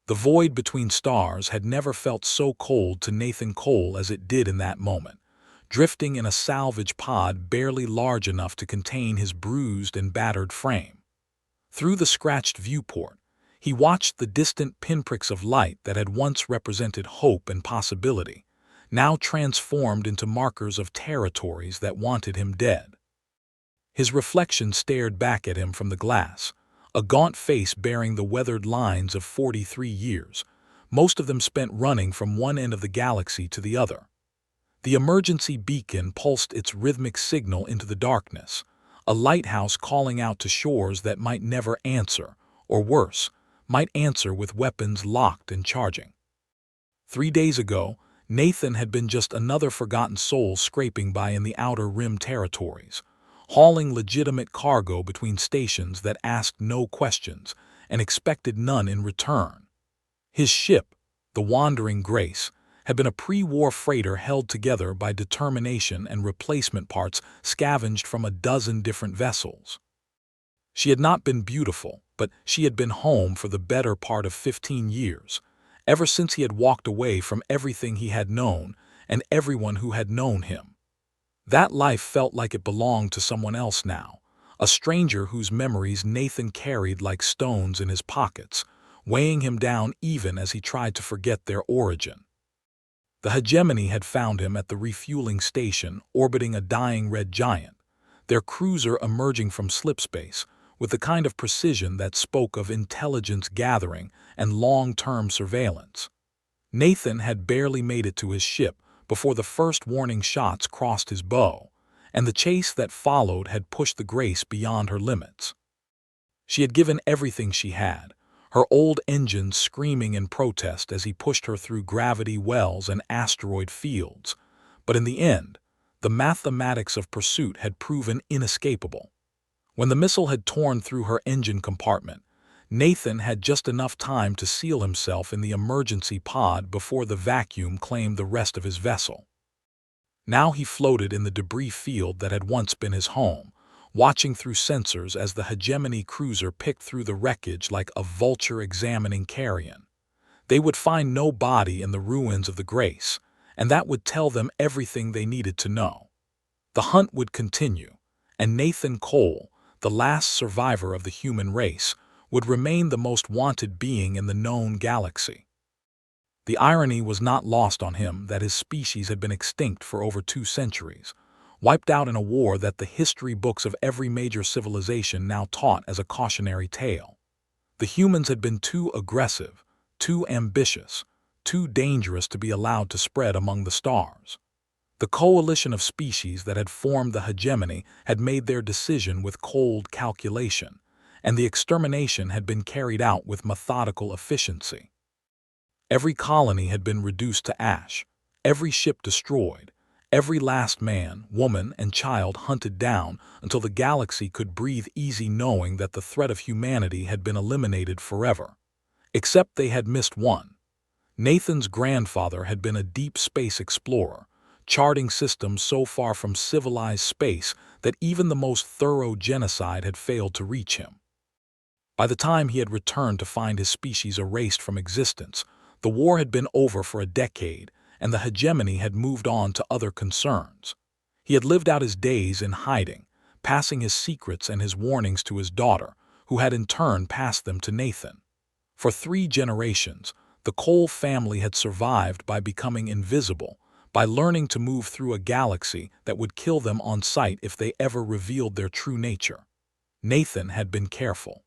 The void between stars had never felt so cold to Nathan Cole as it did in that moment, drifting in a salvage pod barely large enough to contain his bruised and battered frame. Through the scratched viewport, he watched the distant pinpricks of light that had once represented hope and possibility, now transformed into markers of territories that wanted him dead. His reflection stared back at him from the glass, a gaunt face bearing the weathered lines of 43 years, most of them spent running from one end of the galaxy to the other. The emergency beacon pulsed its rhythmic signal into the darkness, a lighthouse calling out to shores that might never answer, or worse, might answer with weapons locked and charging. 3 days ago, Nathan had been just another forgotten soul scraping by in the outer rim territories, hauling legitimate cargo between stations that asked no questions and expected none in return. His ship, the Wandering Grace, had been a pre-war freighter held together by determination and replacement parts scavenged from a dozen different vessels. She had not been beautiful, but she had been home for the better part of 15 years, ever since he had walked away from everything he had known and everyone who had known him. That life felt like it belonged to someone else now, a stranger whose memories Nathan carried like stones in his pockets, weighing him down even as he tried to forget their origin. The hegemony had found him at the refueling station orbiting a dying red giant, their cruiser emerging from slipspace with the kind of precision that spoke of intelligence gathering and long-term surveillance. Nathan had barely made it to his ship before the first warning shots crossed his bow, and the chase that followed had pushed the Grace beyond her limits. She had given everything she had, her old engines screaming in protest as he pushed her through gravity wells and asteroid fields, but in the end, the mathematics of pursuit had proven inescapable. When the missile had torn through her engine compartment, Nathan had just enough time to seal himself in the emergency pod before the vacuum claimed the rest of his vessel. Now he floated in the debris field that had once been his home, watching through sensors as the hegemony cruiser picked through the wreckage like a vulture examining carrion. They would find no body in the ruins of the Grace, and that would tell them everything they needed to know. The hunt would continue, and Nathan Cole, the last survivor of the human race, would remain the most wanted being in the known galaxy. The irony was not lost on him that his species had been extinct for over 2 centuries, wiped out in a war that the history books of every major civilization now taught as a cautionary tale. The humans had been too aggressive, too ambitious, too dangerous to be allowed to spread among the stars. The coalition of species that had formed the hegemony had made their decision with cold calculation, and the extermination had been carried out with methodical efficiency. Every colony had been reduced to ash, every ship destroyed, every last man, woman, and child hunted down until the galaxy could breathe easy knowing that the threat of humanity had been eliminated forever. Except they had missed one. Nathan's grandfather had been a deep space explorer, charting systems so far from civilized space that even the most thorough genocide had failed to reach him. By the time he had returned to find his species erased from existence, the war had been over for a decade, and the hegemony had moved on to other concerns. He had lived out his days in hiding, passing his secrets and his warnings to his daughter, who had in turn passed them to Nathan. For 3 generations, the Cole family had survived by becoming invisible, by learning to move through a galaxy that would kill them on sight if they ever revealed their true nature. Nathan had been careful.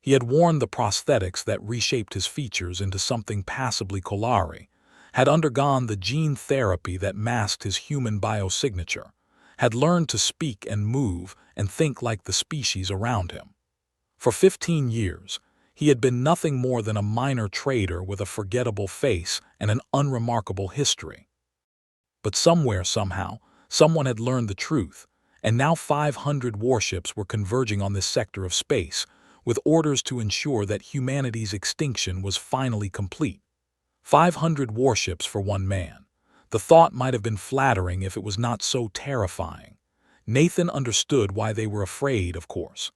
He had worn the prosthetics that reshaped his features into something passably Kolari, had undergone the gene therapy that masked his human biosignature, had learned to speak and move and think like the species around him. For 15 years, he had been nothing more than a minor trader with a forgettable face and an unremarkable history. But somewhere, somehow, someone had learned the truth, and now 500 warships were converging on this sector of space, with orders to ensure that humanity's extinction was finally complete. 500 warships for one man. The thought might have been flattering if it was not so terrifying. Nathan understood why they were afraid, of course.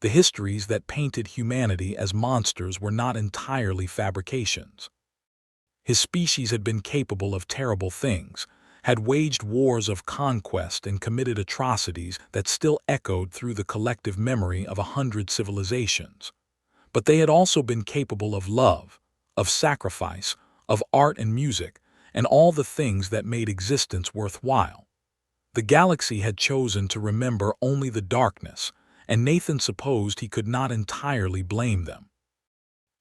The histories that painted humanity as monsters were not entirely fabrications. His species had been capable of terrible things, had waged wars of conquest and committed atrocities that still echoed through the collective memory of 100 civilizations. But they had also been capable of love, of sacrifice, of art and music, and all the things that made existence worthwhile. The galaxy had chosen to remember only the darkness, and Nathan supposed he could not entirely blame them.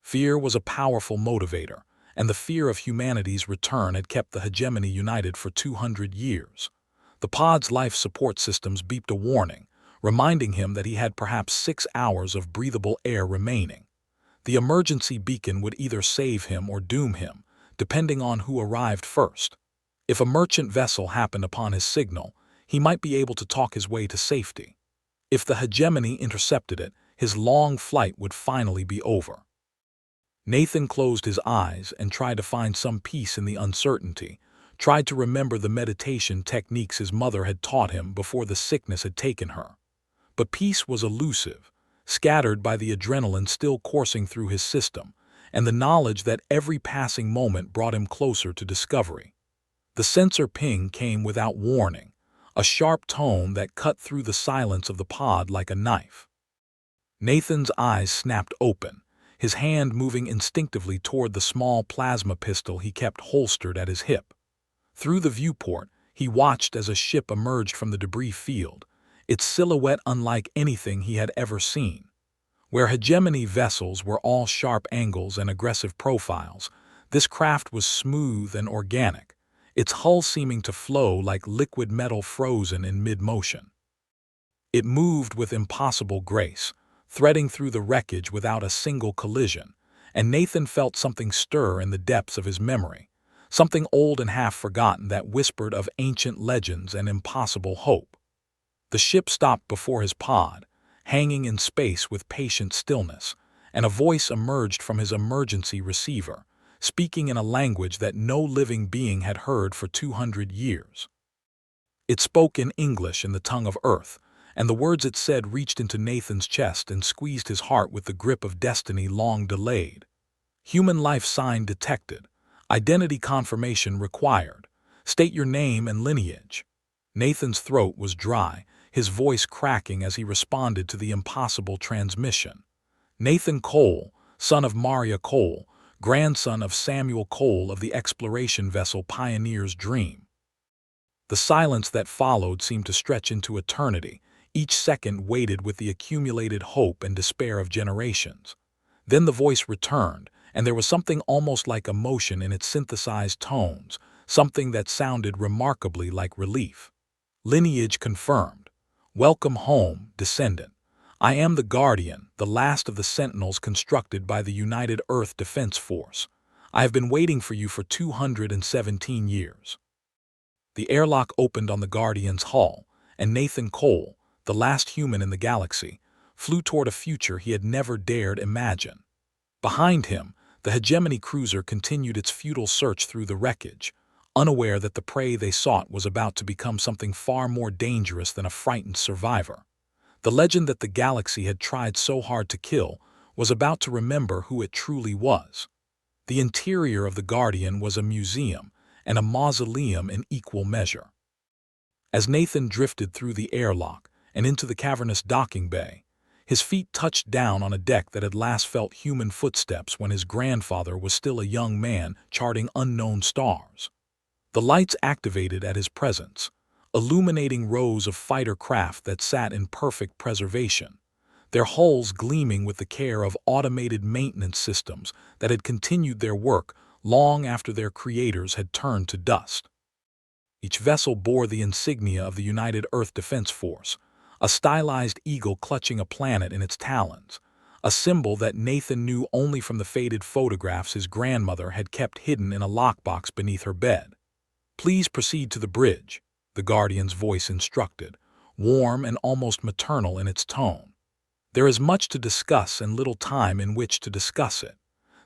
Fear was a powerful motivator, and the fear of humanity's return had kept the hegemony united for 200 years. The pod's life support systems beeped a warning, reminding him that he had perhaps 6 hours of breathable air remaining. The emergency beacon would either save him or doom him, depending on who arrived first. If a merchant vessel happened upon his signal, he might be able to talk his way to safety. If the hegemony intercepted it, his long flight would finally be over. Nathan closed his eyes and tried to find some peace in the uncertainty, tried to remember the meditation techniques his mother had taught him before the sickness had taken her. But peace was elusive, scattered by the adrenaline still coursing through his system, and the knowledge that every passing moment brought him closer to discovery. The sensor ping came without warning, a sharp tone that cut through the silence of the pod like a knife. Nathan's eyes snapped open, his hand moving instinctively toward the small plasma pistol he kept holstered at his hip. Through the viewport, he watched as a ship emerged from the debris field, its silhouette unlike anything he had ever seen. Where hegemony vessels were all sharp angles and aggressive profiles, this craft was smooth and organic, its hull seeming to flow like liquid metal frozen in mid-motion. It moved with impossible grace, threading through the wreckage without a single collision, and Nathan felt something stir in the depths of his memory, something old and half-forgotten that whispered of ancient legends and impossible hope. The ship stopped before his pod, hanging in space with patient stillness, and a voice emerged from his emergency receiver, speaking in a language that no living being had heard for 200 years. It spoke in English in the tongue of Earth, and the words it said reached into Nathan's chest and squeezed his heart with the grip of destiny long delayed. Human life sign detected. Identity confirmation required. State your name and lineage. Nathan's throat was dry, his voice cracking as he responded to the impossible transmission. Nathan Cole, son of Maria Cole, grandson of Samuel Cole of the exploration vessel Pioneer's Dream. The silence that followed seemed to stretch into eternity, each second weighted with the accumulated hope and despair of generations. Then the voice returned, and there was something almost like emotion in its synthesized tones, something that sounded remarkably like relief. Lineage confirmed. Welcome home, descendant. I am the Guardian, the last of the Sentinels constructed by the United Earth Defense Force. I have been waiting for you for 217 years. The airlock opened on the Guardian's hull, and Nathan Cole, the last human in the galaxy, flew toward a future he had never dared imagine. Behind him, the hegemony cruiser continued its futile search through the wreckage, unaware that the prey they sought was about to become something far more dangerous than a frightened survivor. The legend that the galaxy had tried so hard to kill was about to remember who it truly was. The interior of the Guardian was a museum and a mausoleum in equal measure. As Nathan drifted through the airlock and into the cavernous docking bay, his feet touched down on a deck that had last felt human footsteps when his grandfather was still a young man charting unknown stars. The lights activated at his presence, illuminating rows of fighter craft that sat in perfect preservation, their hulls gleaming with the care of automated maintenance systems that had continued their work long after their creators had turned to dust. Each vessel bore the insignia of the United Earth Defense Force, a stylized eagle clutching a planet in its talons, a symbol that Nathan knew only from the faded photographs his grandmother had kept hidden in a lockbox beneath her bed. Please proceed to the bridge, the Guardian's voice instructed, warm and almost maternal in its tone. There is much to discuss and little time in which to discuss it.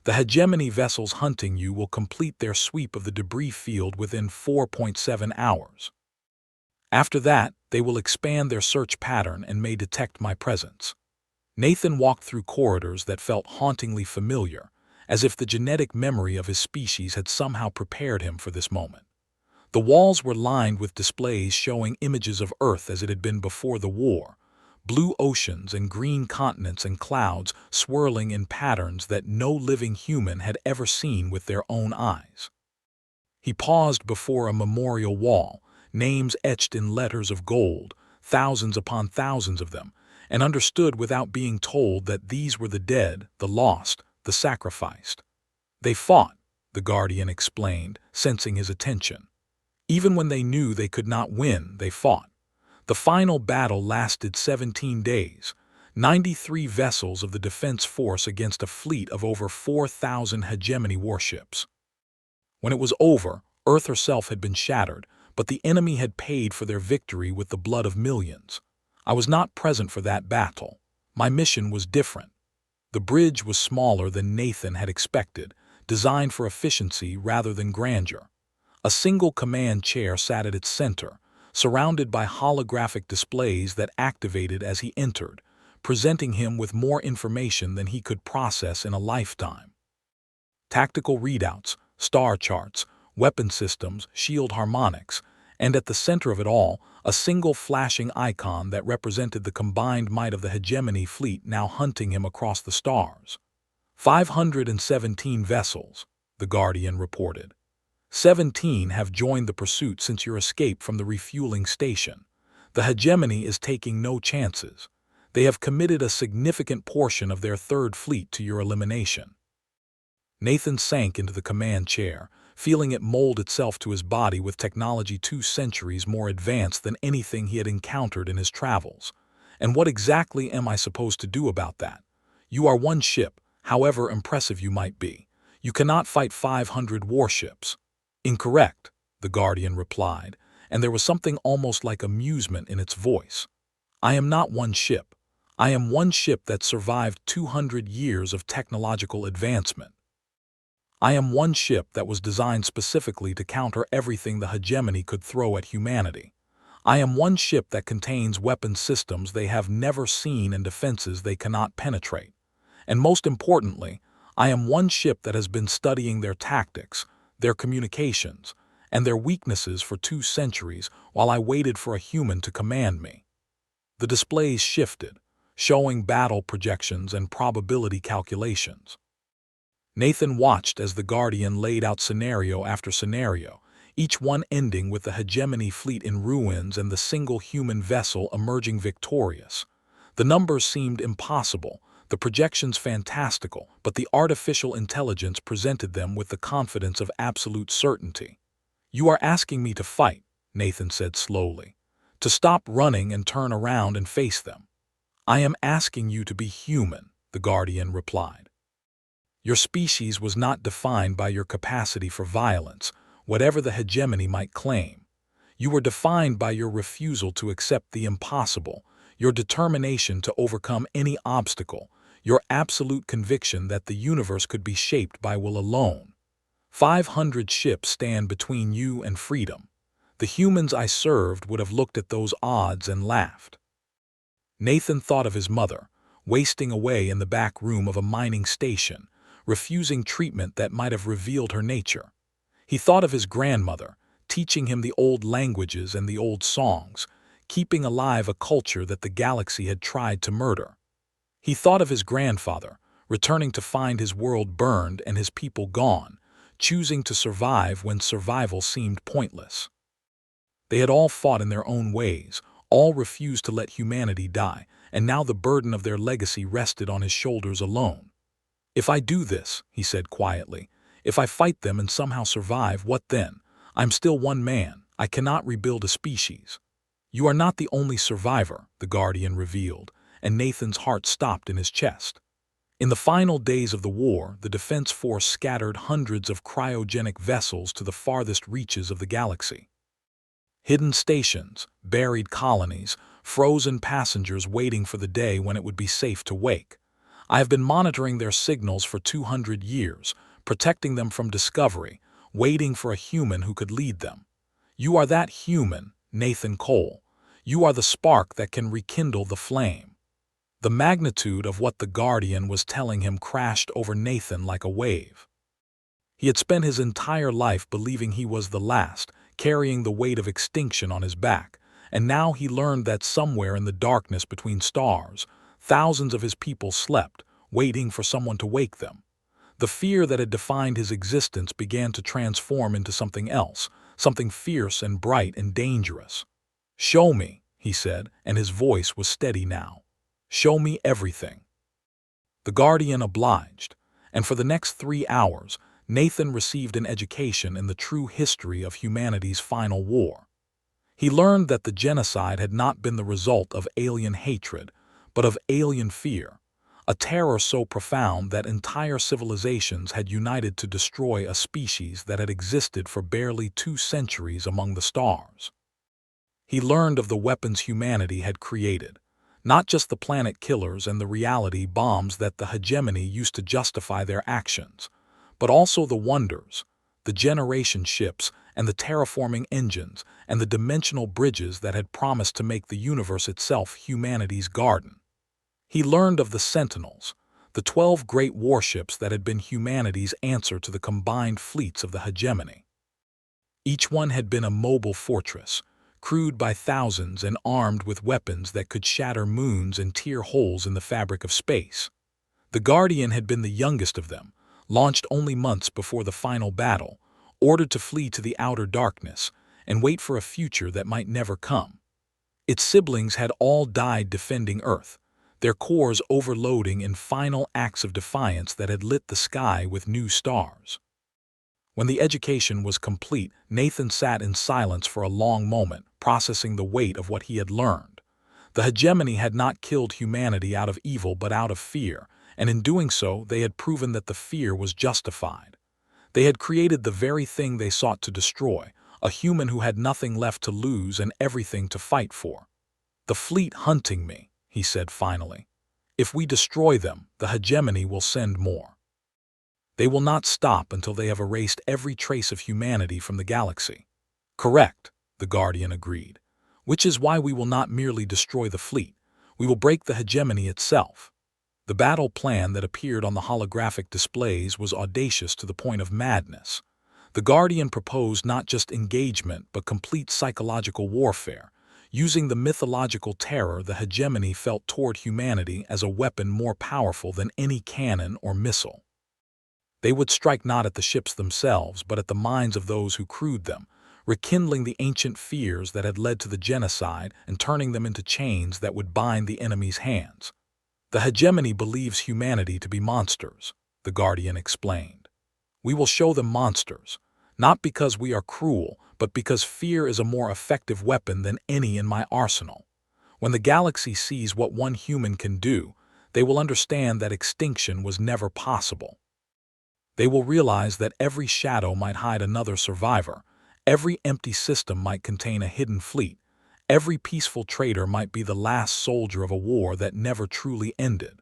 The hegemony vessels hunting you will complete their sweep of the debris field within 4.7 hours. After that, they will expand their search pattern and may detect my presence. Nathan walked through corridors that felt hauntingly familiar, as if the genetic memory of his species had somehow prepared him for this moment. The walls were lined with displays showing images of Earth as it had been before the war, blue oceans and green continents and clouds swirling in patterns that no living human had ever seen with their own eyes. He paused before a memorial wall, names etched in letters of gold, thousands upon thousands of them, and understood without being told that these were the dead, the lost, the sacrificed. They fought, the Guardian explained, sensing his attention. Even when they knew they could not win, they fought. The final battle lasted 17 days, 93 vessels of the defense force against a fleet of over 4,000 hegemony warships. When it was over, Earth herself had been shattered, but the enemy had paid for their victory with the blood of millions. I was not present for that battle. My mission was different. The bridge was smaller than Nathan had expected, designed for efficiency rather than grandeur. A single command chair sat at its center, surrounded by holographic displays that activated as he entered, presenting him with more information than he could process in a lifetime. Tactical readouts, star charts, weapon systems, shield harmonics, and at the center of it all, a single flashing icon that represented the combined might of the hegemony fleet now hunting him across the stars. 517 vessels, the Guardian reported. 17 have joined the pursuit since your escape from the refueling station. The hegemony is taking no chances. They have committed a significant portion of their third fleet to your elimination. Nathan sank into the command chair, feeling it mold itself to his body with technology 2 centuries more advanced than anything he had encountered in his travels. And what exactly am I supposed to do about that? You are one ship, however impressive you might be. You cannot fight 500 warships. Incorrect, the Guardian replied, and there was something almost like amusement in its voice. I am not one ship. I am one ship that survived 200 years of technological advancement. I am one ship that was designed specifically to counter everything the hegemony could throw at humanity. I am one ship that contains weapon systems they have never seen and defenses they cannot penetrate. And most importantly, I am one ship that has been studying their tactics, their communications, and their weaknesses for 2 centuries while I waited for a human to command me. The displays shifted, showing battle projections and probability calculations. Nathan watched as the Guardian laid out scenario after scenario, each one ending with the hegemony fleet in ruins and the single human vessel emerging victorious. The numbers seemed impossible, the projections fantastical, but the artificial intelligence presented them with the confidence of absolute certainty. You are asking me to fight, Nathan said slowly, to stop running and turn around and face them. I am asking you to be human, the Guardian replied. Your species was not defined by your capacity for violence, whatever the hegemony might claim. You were defined by your refusal to accept the impossible, your determination to overcome any obstacle, your absolute conviction that the universe could be shaped by will alone. 500 ships stand between you and freedom. The humans I served would have looked at those odds and laughed. Nathan thought of his mother, wasting away in the back room of a mining station, refusing treatment that might have revealed her nature. He thought of his grandmother, teaching him the old languages and the old songs, keeping alive a culture that the galaxy had tried to murder. He thought of his grandfather, returning to find his world burned and his people gone, choosing to survive when survival seemed pointless. They had all fought in their own ways, all refused to let humanity die, and now the burden of their legacy rested on his shoulders alone. If I do this, he said quietly, if I fight them and somehow survive, what then? I'm still one man. I cannot rebuild a species. You are not the only survivor, the Guardian revealed, and Nathan's heart stopped in his chest. In the final days of the war, the Defense Force scattered hundreds of cryogenic vessels to the farthest reaches of the galaxy. Hidden stations, buried colonies, frozen passengers waiting for the day when it would be safe to wake. I have been monitoring their signals for 200 years, protecting them from discovery, waiting for a human who could lead them. You are that human, Nathan Cole. You are the spark that can rekindle the flame. The magnitude of what the Guardian was telling him crashed over Nathan like a wave. He had spent his entire life believing he was the last, carrying the weight of extinction on his back, and now he learned that somewhere in the darkness between stars, thousands of his people slept, waiting for someone to wake them. The fear that had defined his existence began to transform into something else, something fierce and bright and dangerous. "Show me," he said, and his voice was steady now. "Show me everything." The Guardian obliged, and for the next 3 hours, Nathan received an education in the true history of humanity's final war. He learned that the genocide had not been the result of alien hatred, but of alien fear, a terror so profound that entire civilizations had united to destroy a species that had existed for barely 2 centuries among the stars. He learned of the weapons humanity had created, not just the planet killers and the reality bombs that the hegemony used to justify their actions, but also the wonders, the generation ships and the terraforming engines and the dimensional bridges that had promised to make the universe itself humanity's garden. He learned of the Sentinels, the 12 great warships that had been humanity's answer to the combined fleets of the hegemony. Each one had been a mobile fortress, crewed by thousands and armed with weapons that could shatter moons and tear holes in the fabric of space. The Guardian had been the youngest of them, launched only months before the final battle, ordered to flee to the outer darkness and wait for a future that might never come. Its siblings had all died defending Earth, their cores overloading in final acts of defiance that had lit the sky with new stars. When the education was complete, Nathan sat in silence for a long moment, processing the weight of what he had learned. The hegemony had not killed humanity out of evil but out of fear, and in doing so, they had proven that the fear was justified. They had created the very thing they sought to destroy, a human who had nothing left to lose and everything to fight for. "The fleet hunting me," he said finally. "If we destroy them, the hegemony will send more. They will not stop until they have erased every trace of humanity from the galaxy." "Correct," the Guardian agreed. "Which is why we will not merely destroy the fleet. We will break the hegemony itself." The battle plan that appeared on the holographic displays was audacious to the point of madness. The Guardian proposed not just engagement but complete psychological warfare, using the mythological terror the hegemony felt toward humanity as a weapon more powerful than any cannon or missile. They would strike not at the ships themselves but at the minds of those who crewed them, rekindling the ancient fears that had led to the genocide and turning them into chains that would bind the enemy's hands. "The hegemony believes humanity to be monsters," the Guardian explained. "We will show them monsters, not because we are cruel, but because fear is a more effective weapon than any in my arsenal. When the galaxy sees what one human can do, they will understand that extinction was never possible. They will realize that every shadow might hide another survivor, every empty system might contain a hidden fleet, every peaceful traitor might be the last soldier of a war that never truly ended."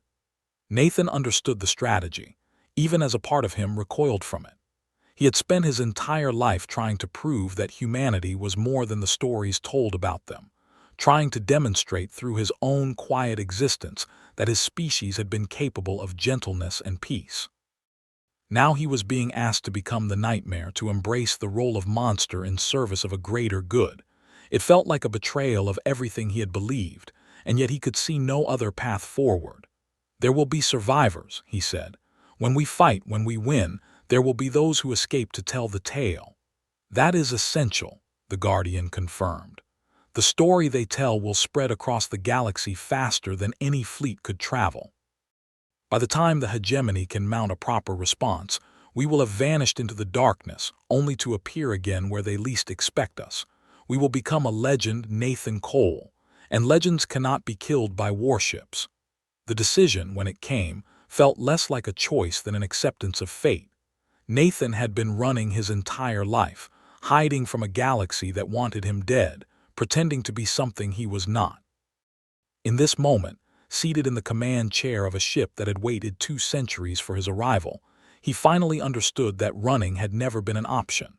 Nathan understood the strategy, even as a part of him recoiled from it. He had spent his entire life trying to prove that humanity was more than the stories told about them, trying to demonstrate through his own quiet existence that his species had been capable of gentleness and peace. Now he was being asked to become the nightmare, to embrace the role of monster in service of a greater good. It felt like a betrayal of everything he had believed, and yet he could see no other path forward. "There will be survivors," he said. "When we fight, when we win, there will be those who escape to tell the tale." "That is essential," the Guardian confirmed. "The story they tell will spread across the galaxy faster than any fleet could travel. By the time the hegemony can mount a proper response, we will have vanished into the darkness, only to appear again where they least expect us. We will become a legend, Nathan Cole, and legends cannot be killed by warships." The decision, when it came, felt less like a choice than an acceptance of fate. Nathan had been running his entire life, hiding from a galaxy that wanted him dead, pretending to be something he was not. In this moment, seated in the command chair of a ship that had waited 2 centuries for his arrival, he finally understood that running had never been an option.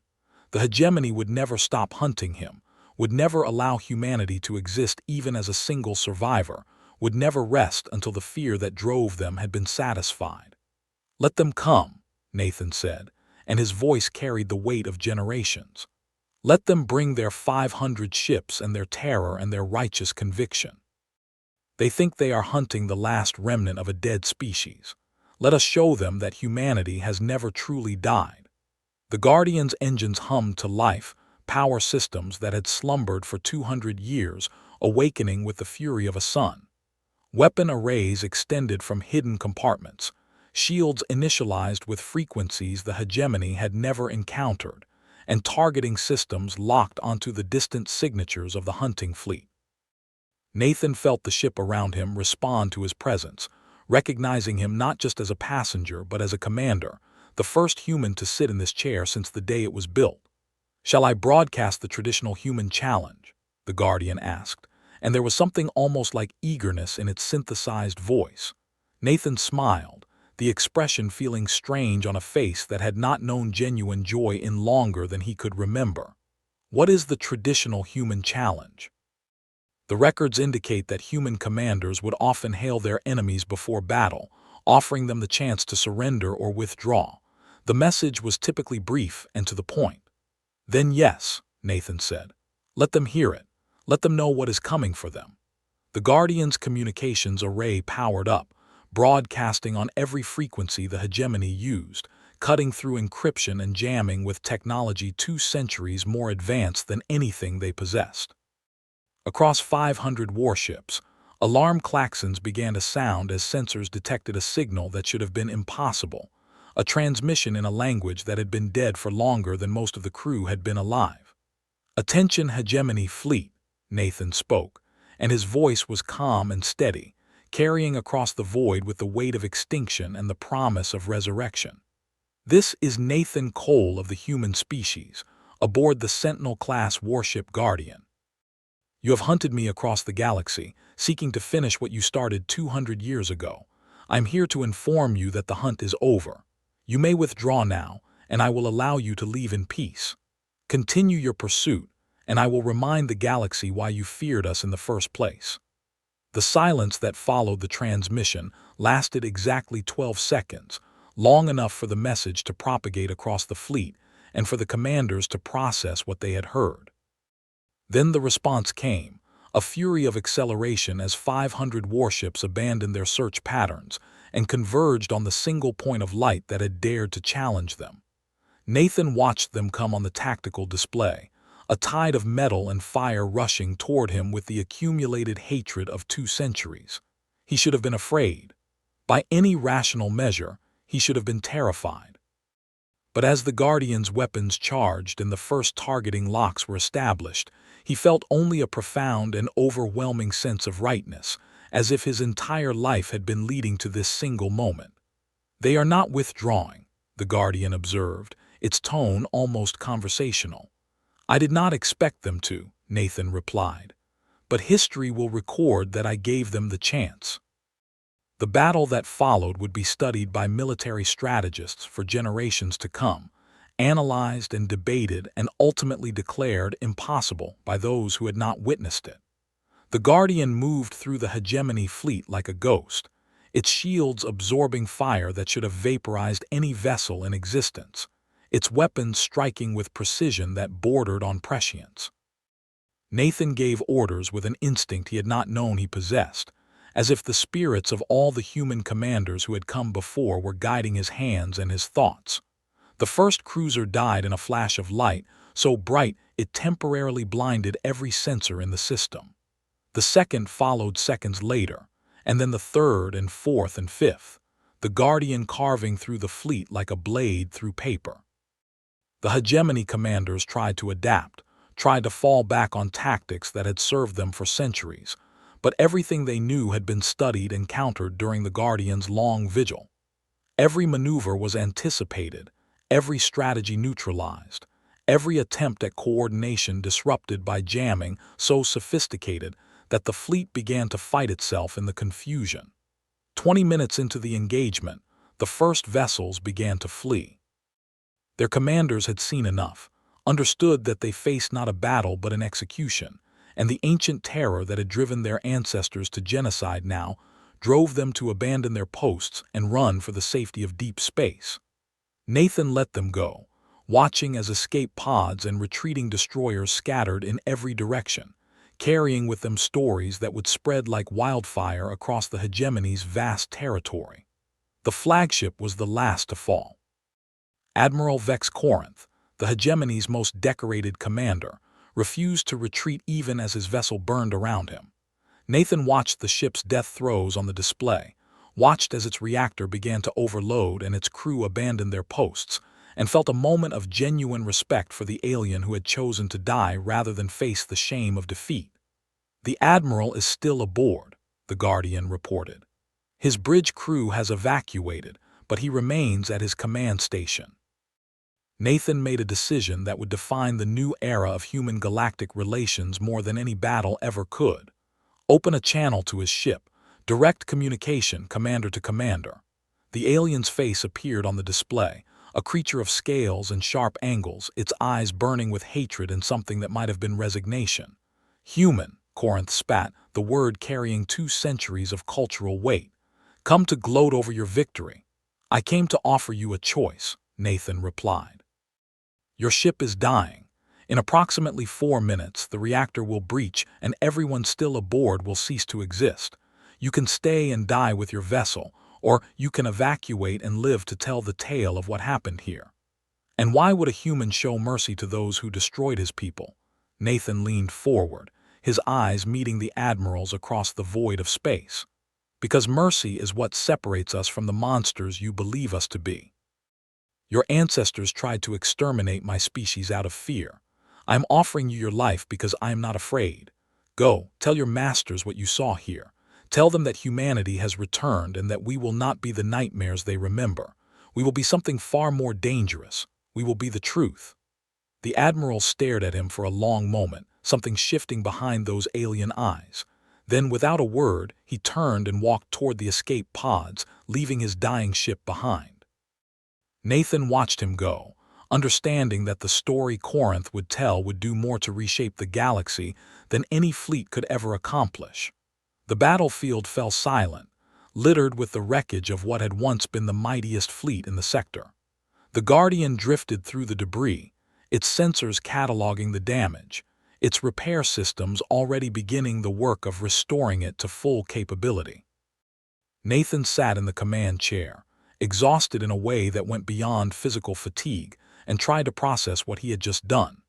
The hegemony would never stop hunting him, would never allow humanity to exist even as a single survivor, would never rest until the fear that drove them had been satisfied. "Let them come," Nathan said, and his voice carried the weight of generations. "Let them bring their 500 ships and their terror and their righteous conviction. They think they are hunting the last remnant of a dead species. Let us show them that humanity has never truly died." The Guardian's engines hummed to life, power systems that had slumbered for 200 years, awakening with the fury of a sun. Weapon arrays extended from hidden compartments, shields initialized with frequencies the hegemony had never encountered, and targeting systems locked onto the distant signatures of the hunting fleet. Nathan felt the ship around him respond to his presence, recognizing him not just as a passenger but as a commander, the first human to sit in this chair since the day it was built. "Shall I broadcast the traditional human challenge?" the Guardian asked, and there was something almost like eagerness in its synthesized voice. Nathan smiled, the expression feeling strange on a face that had not known genuine joy in longer than he could remember. "What is the traditional human challenge?" The records indicate that human commanders would often hail their enemies before battle, offering them the chance to surrender or withdraw. The message was typically brief and to the point. "Then yes," Nathan said. "Let them hear it. Let them know what is coming for them." The Guardian's communications array powered up, broadcasting on every frequency the hegemony used, cutting through encryption and jamming with technology 2 centuries more advanced than anything they possessed. Across 500 warships, alarm klaxons began to sound as sensors detected a signal that should have been impossible, a transmission in a language that had been dead for longer than most of the crew had been alive. "Attention hegemony fleet," Nathan spoke, and his voice was calm and steady, carrying across the void with the weight of extinction and the promise of resurrection. "This is Nathan Cole of the human species, aboard the Sentinel-class warship Guardian. You have hunted me across the galaxy, seeking to finish what you started 200 years ago. I'm here to inform you that the hunt is over. You may withdraw now, and I will allow you to leave in peace. Continue your pursuit, and I will remind the galaxy why you feared us in the first place." The silence that followed the transmission lasted exactly 12 seconds, long enough for the message to propagate across the fleet and for the commanders to process what they had heard. Then the response came, a fury of acceleration as 500 warships abandoned their search patterns and converged on the single point of light that had dared to challenge them. Nathan watched them come on the tactical display, a tide of metal and fire rushing toward him with the accumulated hatred of 2 centuries. He should have been afraid. By any rational measure, he should have been terrified. But as the Guardian's weapons charged and the first targeting locks were established, he felt only a profound and overwhelming sense of rightness, as if his entire life had been leading to this single moment. "They are not withdrawing," the Guardian observed, its tone almost conversational. "I did not expect them to," Nathan replied. "But history will record that I gave them the chance." The battle that followed would be studied by military strategists for generations to come, analyzed and debated and ultimately declared impossible by those who had not witnessed it. The Guardian moved through the hegemony fleet like a ghost, its shields absorbing fire that should have vaporized any vessel in existence, its weapons striking with precision that bordered on prescience. Nathan gave orders with an instinct he had not known he possessed, as if the spirits of all the human commanders who had come before were guiding his hands and his thoughts. The first cruiser died in a flash of light, so bright it temporarily blinded every sensor in the system. The second followed seconds later, and then the third and fourth and fifth, the Guardian carving through the fleet like a blade through paper. The hegemony commanders tried to adapt, tried to fall back on tactics that had served them for centuries, but everything they knew had been studied and countered during the Guardian's long vigil. Every maneuver was anticipated, every strategy neutralized, every attempt at coordination disrupted by jamming so sophisticated that the fleet began to fight itself in the confusion. 20 minutes into the engagement, the first vessels began to flee. Their commanders had seen enough, understood that they faced not a battle but an execution, and the ancient terror that had driven their ancestors to genocide now drove them to abandon their posts and run for the safety of deep space. Nathan let them go, watching as escape pods and retreating destroyers scattered in every direction, carrying with them stories that would spread like wildfire across the hegemony's vast territory. The flagship was the last to fall. Admiral Vex Corinth, the hegemony's most decorated commander, refused to retreat even as his vessel burned around him. Nathan watched the ship's death throes on the display, watched as its reactor began to overload and its crew abandoned their posts, and felt a moment of genuine respect for the alien who had chosen to die rather than face the shame of defeat. "The Admiral is still aboard," the Guardian reported. "His bridge crew has evacuated, but he remains at his command station." Nathan made a decision that would define the new era of human-galactic relations more than any battle ever could. Open a channel to his ship, direct communication commander to commander. The alien's face appeared on the display, a creature of scales and sharp angles, its eyes burning with hatred and something that might have been resignation. "Human," Corinth spat, the word carrying 2 centuries of cultural weight. "Come to gloat over your victory." "I came to offer you a choice," Nathan replied. "Your ship is dying. In approximately 4 minutes, the reactor will breach and everyone still aboard will cease to exist. You can stay and die with your vessel, or you can evacuate and live to tell the tale of what happened here." "And why would a human show mercy to those who destroyed his people?" Nathan leaned forward, his eyes meeting the Admiral's across the void of space. "Because mercy is what separates us from the monsters you believe us to be. Your ancestors tried to exterminate my species out of fear. I am offering you your life because I am not afraid. Go, tell your masters what you saw here. Tell them that humanity has returned and that we will not be the nightmares they remember. We will be something far more dangerous. We will be the truth." The Admiral stared at him for a long moment, something shifting behind those alien eyes. Then, without a word, he turned and walked toward the escape pods, leaving his dying ship behind. Nathan watched him go, understanding that the story Corinth would tell would do more to reshape the galaxy than any fleet could ever accomplish. The battlefield fell silent, littered with the wreckage of what had once been the mightiest fleet in the sector. The Guardian drifted through the debris, its sensors cataloging the damage, its repair systems already beginning the work of restoring it to full capability. Nathan sat in the command chair, exhausted in a way that went beyond physical fatigue, and tried to process what he had just done.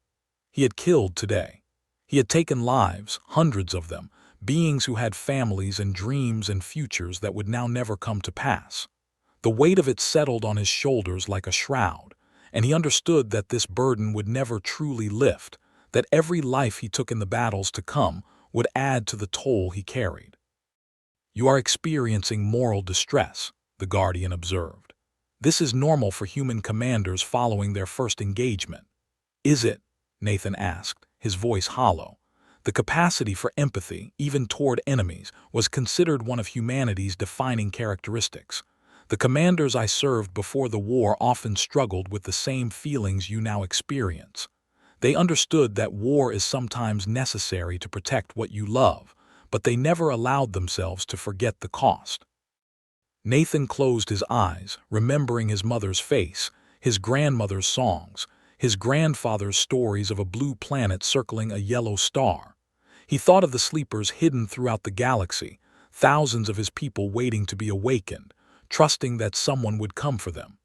He had killed today. He had taken lives, hundreds of them, beings who had families and dreams and futures that would now never come to pass. The weight of it settled on his shoulders like a shroud, and he understood that this burden would never truly lift, that every life he took in the battles to come would add to the toll he carried. "You are experiencing moral distress," the Guardian observed. "This is normal for human commanders following their first engagement." "Is it?" Nathan asked, his voice hollow. The capacity for empathy, even toward enemies, was considered one of humanity's defining characteristics. "The commanders I served before the war often struggled with the same feelings you now experience. They understood that war is sometimes necessary to protect what you love, but they never allowed themselves to forget the cost." Nathan closed his eyes, remembering his mother's face, his grandmother's songs, his grandfather's stories of a blue planet circling a yellow star. He thought of the sleepers hidden throughout the galaxy, thousands of his people waiting to be awakened, trusting that someone would come for them.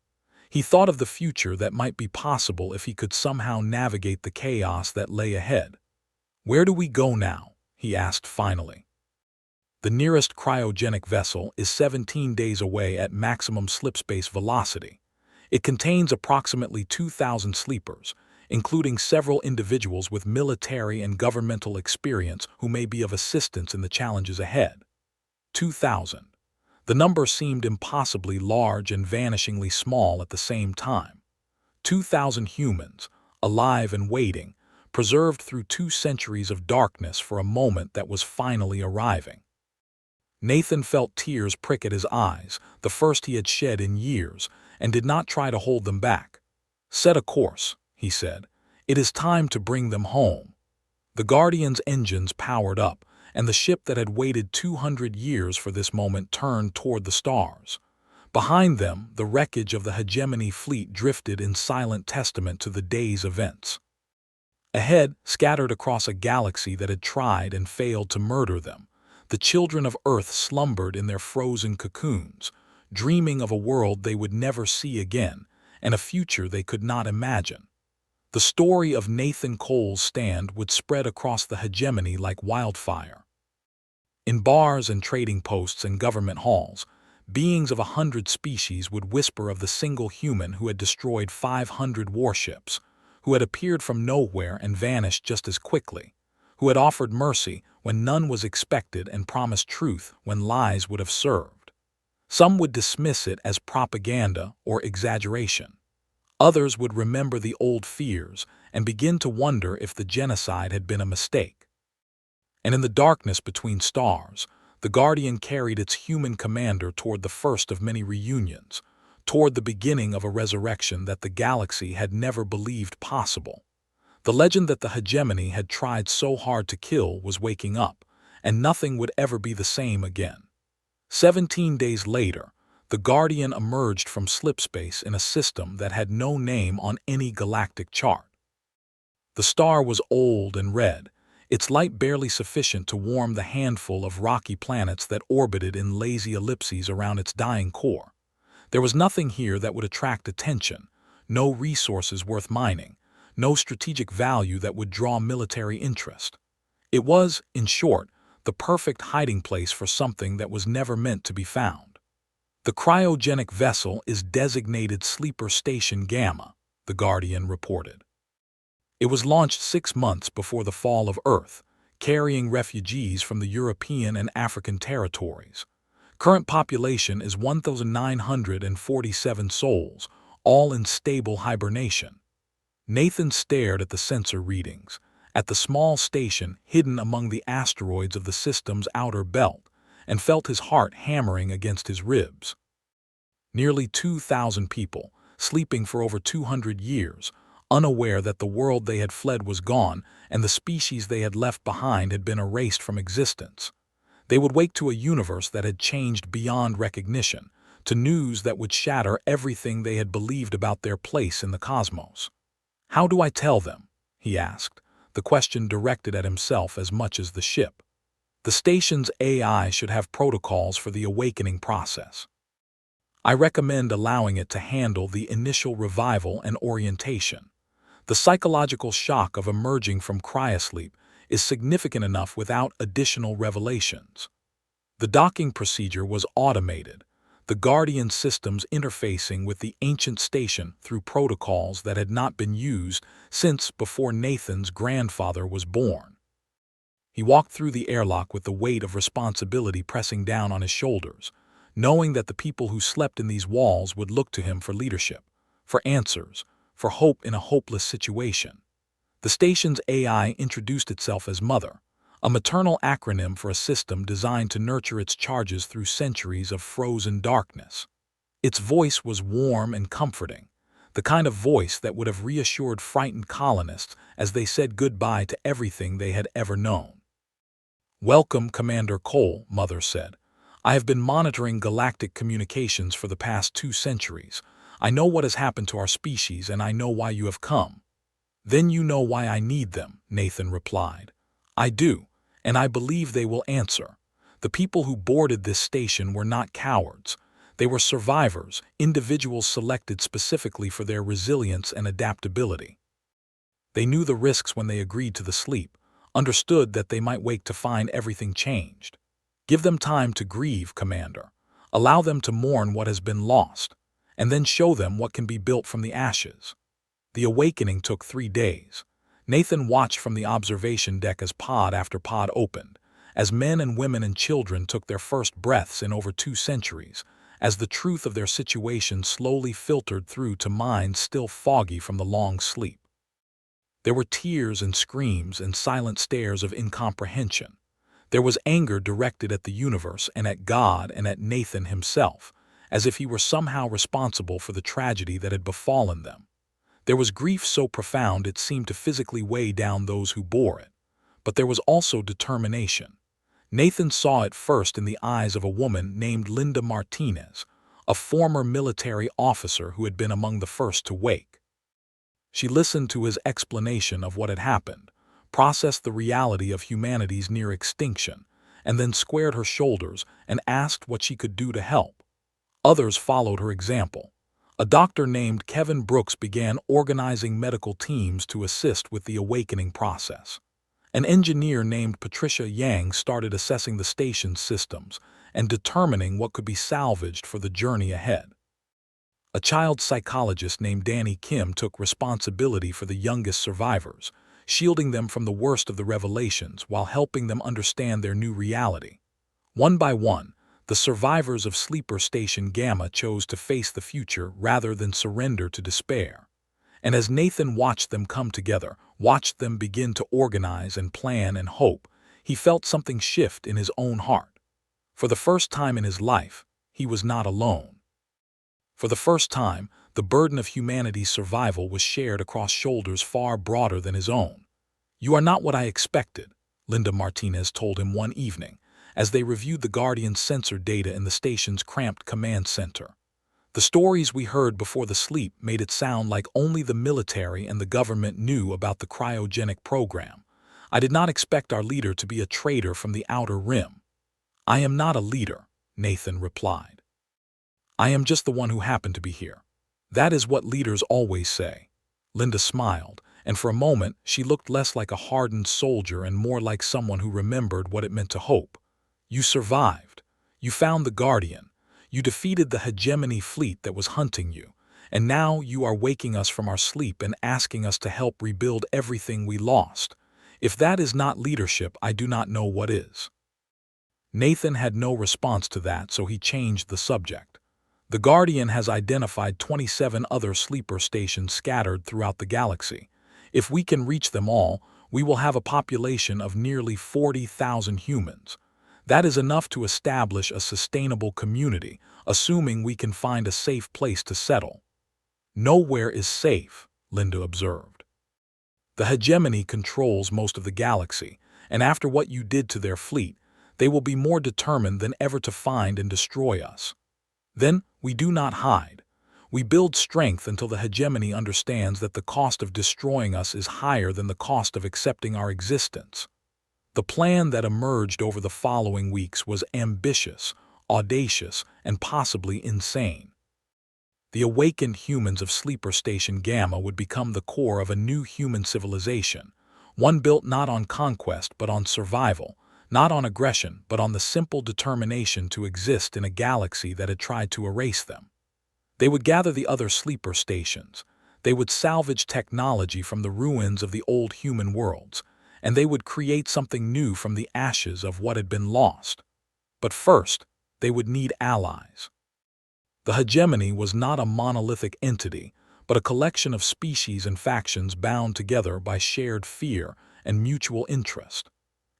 He thought of the future that might be possible if he could somehow navigate the chaos that lay ahead. "Where do we go now?" he asked finally. "The nearest cryogenic vessel is 17 days away at maximum slipspace velocity. It contains approximately 2,000 sleepers, including several individuals with military and governmental experience who may be of assistance in the challenges ahead." 2,000. The number seemed impossibly large and vanishingly small at the same time. 2,000 humans, alive and waiting, preserved through 2 centuries of darkness for a moment that was finally arriving. Nathan felt tears prick at his eyes, the first he had shed in years, and did not try to hold them back. "Set a course," he said. "It is time to bring them home." The Guardian's engines powered up, and the ship that had waited 200 years for this moment turned toward the stars. Behind them, the wreckage of the hegemony fleet drifted in silent testament to the day's events. Ahead, scattered across a galaxy that had tried and failed to murder them, the children of Earth slumbered in their frozen cocoons, dreaming of a world they would never see again and a future they could not imagine. The story of Nathan Cole's stand would spread across the hegemony like wildfire. In bars and trading posts and government halls, beings of 100 species would whisper of the single human who had destroyed 500 warships, who had appeared from nowhere and vanished just as quickly, who had offered mercy when none was expected and promised truth when lies would have served. Some would dismiss it as propaganda or exaggeration. Others would remember the old fears and begin to wonder if the genocide had been a mistake. And in the darkness between stars, the Guardian carried its human commander toward the first of many reunions, toward the beginning of a resurrection that the galaxy had never believed possible. The legend that the hegemony had tried so hard to kill was waking up, and nothing would ever be the same again. 17 days later, the Guardian emerged from slipspace in a system that had no name on any galactic chart. The star was old and red, its light barely sufficient to warm the handful of rocky planets that orbited in lazy ellipses around its dying core. There was nothing here that would attract attention, no resources worth mining, no strategic value that would draw military interest. It was, in short, the perfect hiding place for something that was never meant to be found. The cryogenic vessel is designated Sleeper Station Gamma, the Guardian reported. It was launched 6 months before the fall of Earth, carrying refugees from the European and African territories. Current population is 1,947 souls, all in stable hibernation. Nathan stared at the sensor readings, at the small station hidden among the asteroids of the system's outer belt, and felt his heart hammering against his ribs. Nearly 2,000 people, sleeping for over 200 years, unaware that the world they had fled was gone and the species they had left behind had been erased from existence. They would wake to a universe that had changed beyond recognition, to news that would shatter everything they had believed about their place in the cosmos. "How do I tell them?" he asked, the question directed at himself as much as the ship. The station's AI should have protocols for the awakening process. I recommend allowing it to handle the initial revival and orientation. The psychological shock of emerging from cryosleep is significant enough without additional revelations. The docking procedure was automated, the Guardian systems interfacing with the ancient station through protocols that had not been used since before Nathan's grandfather was born. He walked through the airlock with the weight of responsibility pressing down on his shoulders, knowing that the people who slept in these walls would look to him for leadership, for answers, for hope in a hopeless situation. The station's AI introduced itself as Mother, a maternal acronym for a system designed to nurture its charges through centuries of frozen darkness. Its voice was warm and comforting, the kind of voice that would have reassured frightened colonists as they said goodbye to everything they had ever known. "Welcome, Commander Cole," Mother said. "I have been monitoring galactic communications for the past 2 centuries. I know what has happened to our species, and I know why you have come." "Then you know why I need them," Nathan replied. "I do, and I believe they will answer. The people who boarded this station were not cowards. They were survivors, individuals selected specifically for their resilience and adaptability. They knew the risks when they agreed to the sleep, understood that they might wake to find everything changed. Give them time to grieve, Commander. Allow them to mourn what has been lost, and then show them what can be built from the ashes." The awakening took 3 days. Nathan watched from the observation deck as pod after pod opened, as men and women and children took their first breaths in over 2 centuries, as the truth of their situation slowly filtered through to minds still foggy from the long sleep. There were tears and screams and silent stares of incomprehension. There was anger directed at the universe and at God and at Nathan himself, as if he were somehow responsible for the tragedy that had befallen them. There was grief so profound it seemed to physically weigh down those who bore it. but there was also determination. Nathan saw it first in the eyes of a woman named Linda Martinez, a former military officer who had been among the first to wake. She listened to his explanation of what had happened, processed the reality of humanity's near extinction, and then squared her shoulders and asked what she could do to help. Others followed her example. A doctor named Kevin Brooks began organizing medical teams to assist with the awakening process. An engineer named Patricia Yang started assessing the station's systems and determining what could be salvaged for the journey ahead. A child psychologist named Danny Kim took responsibility for the youngest survivors, shielding them from the worst of the revelations while helping them understand their new reality. One by one, the survivors of Sleeper Station Gamma chose to face the future rather than surrender to despair. And as Nathan watched them come together, watched them begin to organize and plan and hope, he felt something shift in his own heart. For the first time in his life, he was not alone. For the first time, the burden of humanity's survival was shared across shoulders far broader than his own. "You are not what I expected," Linda Martinez told him one evening, as they reviewed the Guardian's sensor data in the station's cramped command center. "The stories we heard before the sleep made it sound like only the military and the government knew about the cryogenic program. I did not expect our leader to be a traitor from the outer rim." "I am not a leader," Nathan replied. "I am just the one who happened to be here. That is what leaders always say." Linda smiled, and for a moment she looked less like a hardened soldier and more like someone who remembered what it meant to hope. "You survived. You found the Guardian. You defeated the hegemony fleet that was hunting you, and now you are waking us from our sleep and asking us to help rebuild everything we lost. If that is not leadership, I do not know what is." Nathan had no response to that, so he changed the subject. "The Guardian has identified 27 other sleeper stations scattered throughout the galaxy. If we can reach them all, we will have a population of nearly 40,000 humans. That is enough to establish a sustainable community, assuming we can find a safe place to settle." "Nowhere is safe," Linda observed. "The hegemony controls most of the galaxy, and after what you did to their fleet, they will be more determined than ever to find and destroy us. Then we do not hide. We build strength until the hegemony understands that the cost of destroying us is higher than the cost of accepting our existence." The plan that emerged over the following weeks was ambitious, audacious, and possibly insane. The awakened humans of Sleeper Station Gamma would become the core of a new human civilization, one built not on conquest but on survival, not on aggression but on the simple determination to exist in a galaxy that had tried to erase them. They would gather the other sleeper stations. They would salvage technology from the ruins of the old human worlds, and they would create something new from the ashes of what had been lost. But first, they would need allies. The hegemony was not a monolithic entity, but a collection of species and factions bound together by shared fear and mutual interest.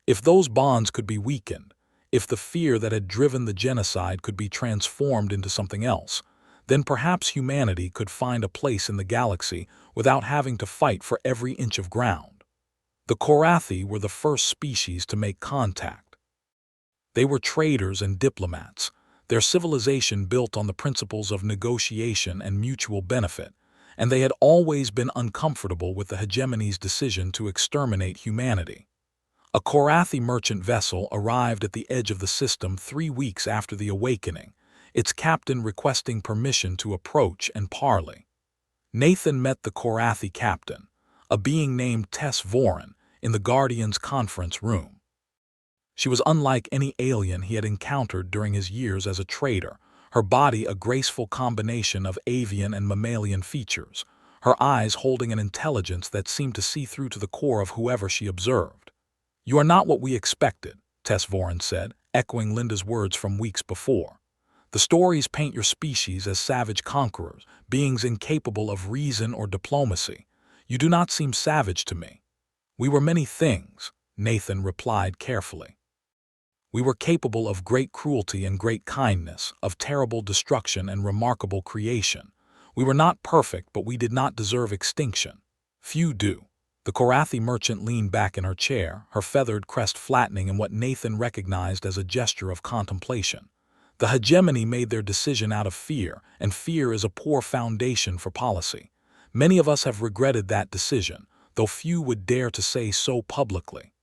If those bonds could be weakened, if the fear that had driven the genocide could be transformed into something else, then perhaps humanity could find a place in the galaxy without having to fight for every inch of ground. The Korathi were the first species to make contact. They were traders and diplomats, their civilization built on the principles of negotiation and mutual benefit, and they had always been uncomfortable with the hegemony's decision to exterminate humanity. A Korathi merchant vessel arrived at the edge of the system 3 weeks after the awakening, its captain requesting permission to approach and parley. Nathan met the Korathi captain, a being named Tess Voren, in the Guardian's conference room. She was unlike any alien he had encountered during his years as a trader, her body a graceful combination of avian and mammalian features, her eyes holding an intelligence that seemed to see through to the core of whoever she observed. "You are not what we expected," Tess Voren said, echoing Linda's words from weeks before. "The stories paint your species as savage conquerors, beings incapable of reason or diplomacy. You do not seem savage to me." "We were many things," Nathan replied carefully. "We were capable of great cruelty and great kindness, of terrible destruction and remarkable creation. We were not perfect, but we did not deserve extinction. Few do. The Korathi merchant leaned back in her chair, her feathered crest flattening in what Nathan recognized as a gesture of contemplation. The hegemony made their decision out of fear, and fear is a poor foundation for policy. Many of us have regretted that decision, though few would dare to say so publicly.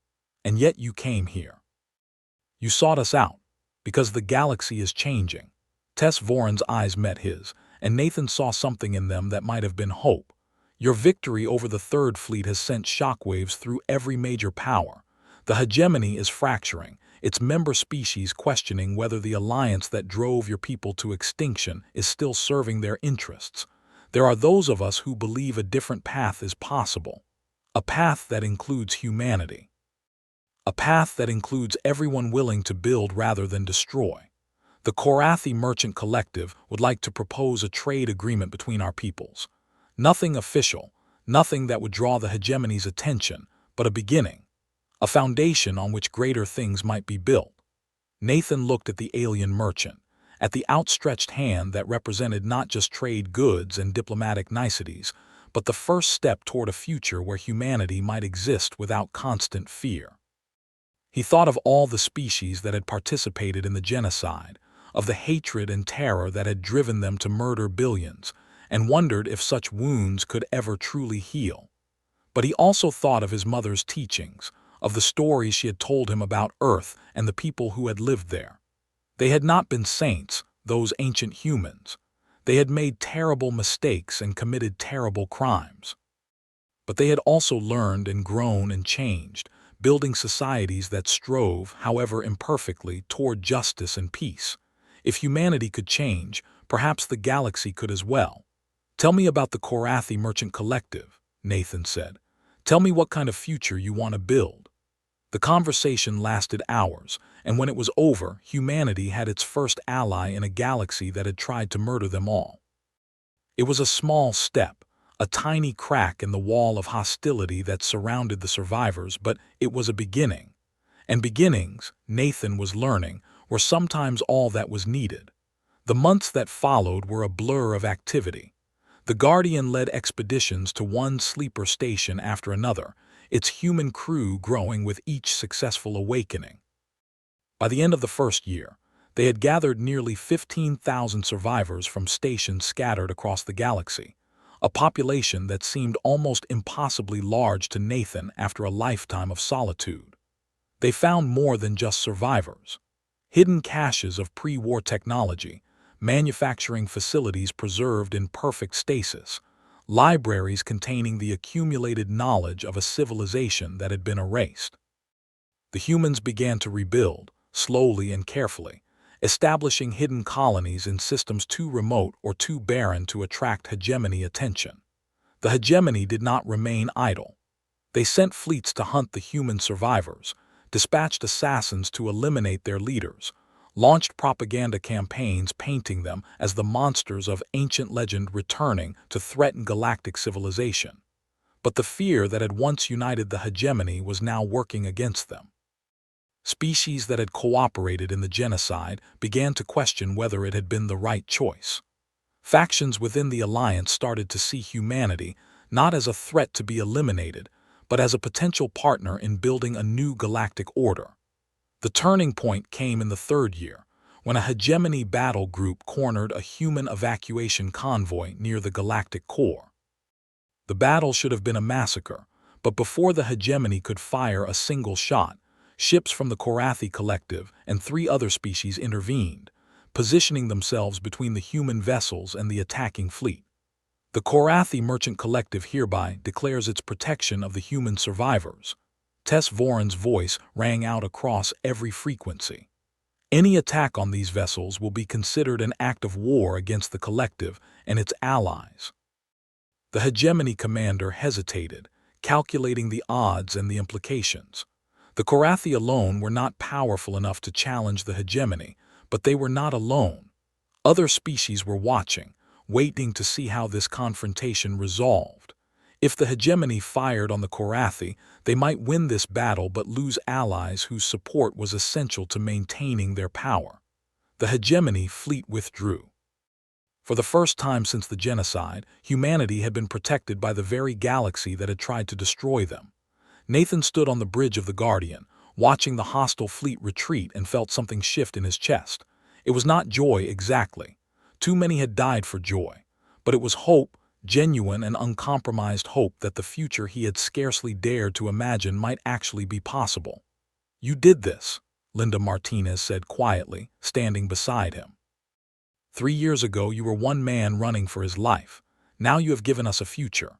And yet you came here. You sought us out, because the galaxy is changing. Tess Voren's eyes met his, and Nathan saw something in them that might have been hope. Your victory over the Third Fleet has sent shockwaves through every major power. The hegemony is fracturing, its member species questioning whether the alliance that drove your people to extinction is still serving their interests. There are those of us who believe a different path is possible. A path that includes humanity. A path that includes everyone willing to build rather than destroy. The Korathi Merchant Collective would like to propose a trade agreement between our peoples. Nothing official, nothing that would draw the hegemony's attention, but a beginning. A foundation on which greater things might be built. Nathan looked at the alien merchant, at the outstretched hand that represented not just trade goods and diplomatic niceties, but the first step toward a future where humanity might exist without constant fear. He thought of all the species that had participated in the genocide, of the hatred and terror that had driven them to murder billions, and wondered if such wounds could ever truly heal. But he also thought of his mother's teachings, of the stories she had told him about Earth and the people who had lived there. They had not been saints, those ancient humans. They had made terrible mistakes and committed terrible crimes. But they had also learned and grown and changed, building societies that strove, however imperfectly, toward justice and peace. If humanity could change, perhaps the galaxy could as well. "Tell me about the Korathi Merchant Collective," Nathan said. "Tell me what kind of future you want to build." The conversation lasted hours, and when it was over, humanity had its first ally in a galaxy that had tried to murder them all. It was a small step, a tiny crack in the wall of hostility that surrounded the survivors, but it was a beginning. And beginnings, Nathan was learning, were sometimes all that was needed. The months that followed were a blur of activity. The Guardian led expeditions to one sleeper station after another, its human crew growing with each successful awakening. By the end of the first year, they had gathered nearly 15,000 survivors from stations scattered across the galaxy, a population that seemed almost impossibly large to Nathan after a lifetime of solitude. They found more than just survivors. Hidden caches of pre-war technology, manufacturing facilities preserved in perfect stasis, libraries containing the accumulated knowledge of a civilization that had been erased. The humans began to rebuild, slowly and carefully, establishing hidden colonies in systems too remote or too barren to attract hegemony attention. The hegemony did not remain idle. They sent fleets to hunt the human survivors, dispatched assassins to eliminate their leaders, launched propaganda campaigns painting them as the monsters of ancient legend returning to threaten galactic civilization. But the fear that had once united the hegemony was now working against them. Species that had cooperated in the genocide began to question whether it had been the right choice. Factions within the alliance started to see humanity not as a threat to be eliminated, but as a potential partner in building a new galactic order. The turning point came in the third year, when a hegemony battle group cornered a human evacuation convoy near the galactic core. The battle should have been a massacre, but before the hegemony could fire a single shot, ships from the Korathi Collective and 3 other species intervened, positioning themselves between the human vessels and the attacking fleet. The Korathi Merchant Collective hereby declares its protection of the human survivors. Tess Voren's voice rang out across every frequency. Any attack on these vessels will be considered an act of war against the Collective and its allies. The hegemony commander hesitated, calculating the odds and the implications. The Korathi alone were not powerful enough to challenge the hegemony, but they were not alone. Other species were watching, waiting to see how this confrontation resolved. If the hegemony fired on the Korathi, they might win this battle but lose allies whose support was essential to maintaining their power. The hegemony fleet withdrew. For the first time since the genocide, humanity had been protected by the very galaxy that had tried to destroy them. Nathan stood on the bridge of the Guardian, watching the hostile fleet retreat, and felt something shift in his chest. It was not joy exactly. Too many had died for joy. But it was hope, genuine and uncompromised hope that the future he had scarcely dared to imagine might actually be possible. "You did this," Linda Martinez said quietly, standing beside him. "3 years ago you were one man running for his life. Now you have given us a future."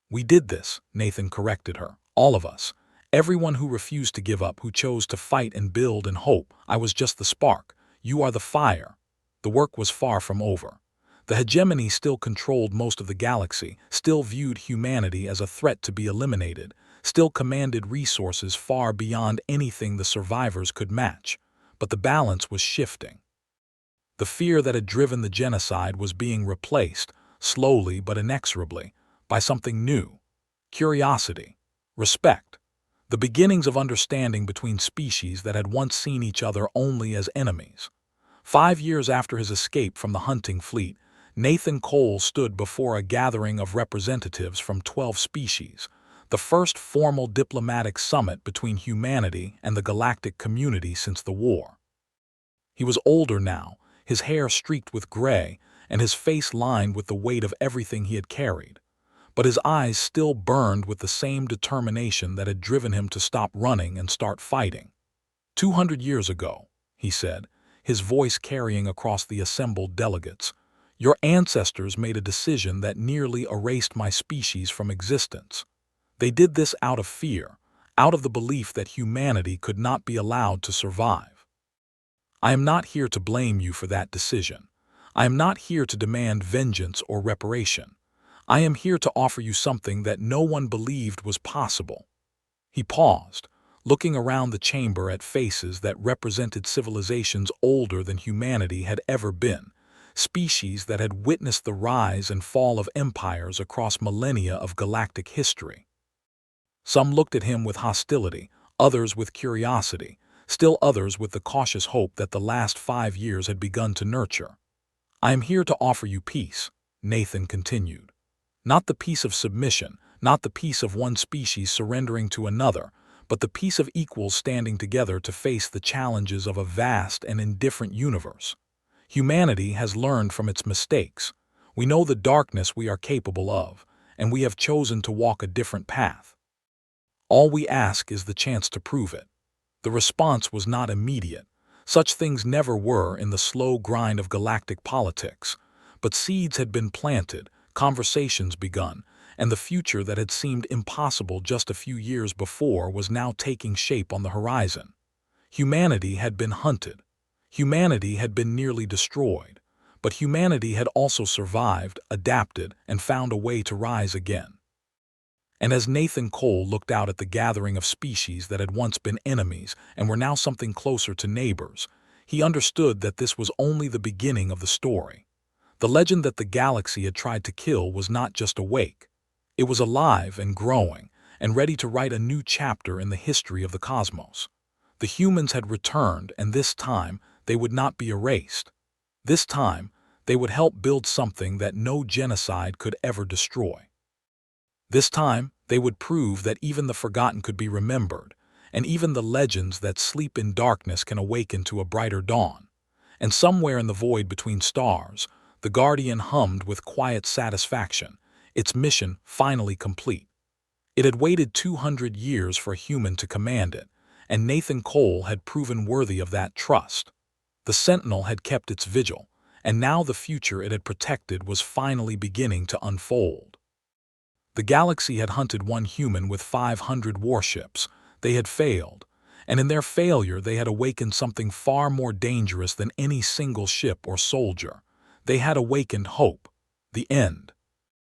"We did this," Nathan corrected her. "All of us. Everyone who refused to give up, who chose to fight and build and hope. I was just the spark. You are the fire." The work was far from over. The hegemony still controlled most of the galaxy, still viewed humanity as a threat to be eliminated, still commanded resources far beyond anything the survivors could match. But the balance was shifting. The fear that had driven the genocide was being replaced, slowly but inexorably, by something new: curiosity, respect, the beginnings of understanding between species that had once seen each other only as enemies. 5 years after his escape from the hunting fleet, Nathan Cole stood before a gathering of representatives from 12 species, the first formal diplomatic summit between humanity and the galactic community since the war. He was older now, his hair streaked with gray, and his face lined with the weight of everything he had carried. But his eyes still burned with the same determination that had driven him to stop running and start fighting. 200 years ago, he said, his voice carrying across the assembled delegates, your ancestors made a decision that nearly erased my species from existence. They did this out of fear, out of the belief that humanity could not be allowed to survive. I am not here to blame you for that decision. I am not here to demand vengeance or reparation. I am here to offer you something that no one believed was possible. He paused, looking around the chamber at faces that represented civilizations older than humanity had ever been, species that had witnessed the rise and fall of empires across millennia of galactic history. Some looked at him with hostility, others with curiosity, still others with the cautious hope that the last 5 years had begun to nurture. I am here to offer you peace, Nathan continued. Not the peace of submission, not the peace of one species surrendering to another, but the peace of equals standing together to face the challenges of a vast and indifferent universe. Humanity has learned from its mistakes. We know the darkness we are capable of, and we have chosen to walk a different path. All we ask is the chance to prove it. The response was not immediate. Such things never were in the slow grind of galactic politics. But seeds had been planted, conversations begun, and the future that had seemed impossible just a few years before was now taking shape on the horizon. Humanity had been hunted. Humanity had been nearly destroyed. But humanity had also survived, adapted, and found a way to rise again. And as Nathan Cole looked out at the gathering of species that had once been enemies and were now something closer to neighbors, he understood that this was only the beginning of the story. The legend that the galaxy had tried to kill was not just awake. It was alive and growing, and ready to write a new chapter in the history of the cosmos. The humans had returned, and this time they would not be erased. This time, they would help build something that no genocide could ever destroy. This time, they would prove that even the forgotten could be remembered, and even the legends that sleep in darkness can awaken to a brighter dawn. And somewhere in the void between stars, the Guardian hummed with quiet satisfaction, its mission finally complete. It had waited 200 years for a human to command it, and Nathan Cole had proven worthy of that trust. The Sentinel had kept its vigil, and now the future it had protected was finally beginning to unfold. The galaxy had hunted one human with 500 warships. They had failed, and in their failure they had awakened something far more dangerous than any single ship or soldier. They had awakened hope. The end.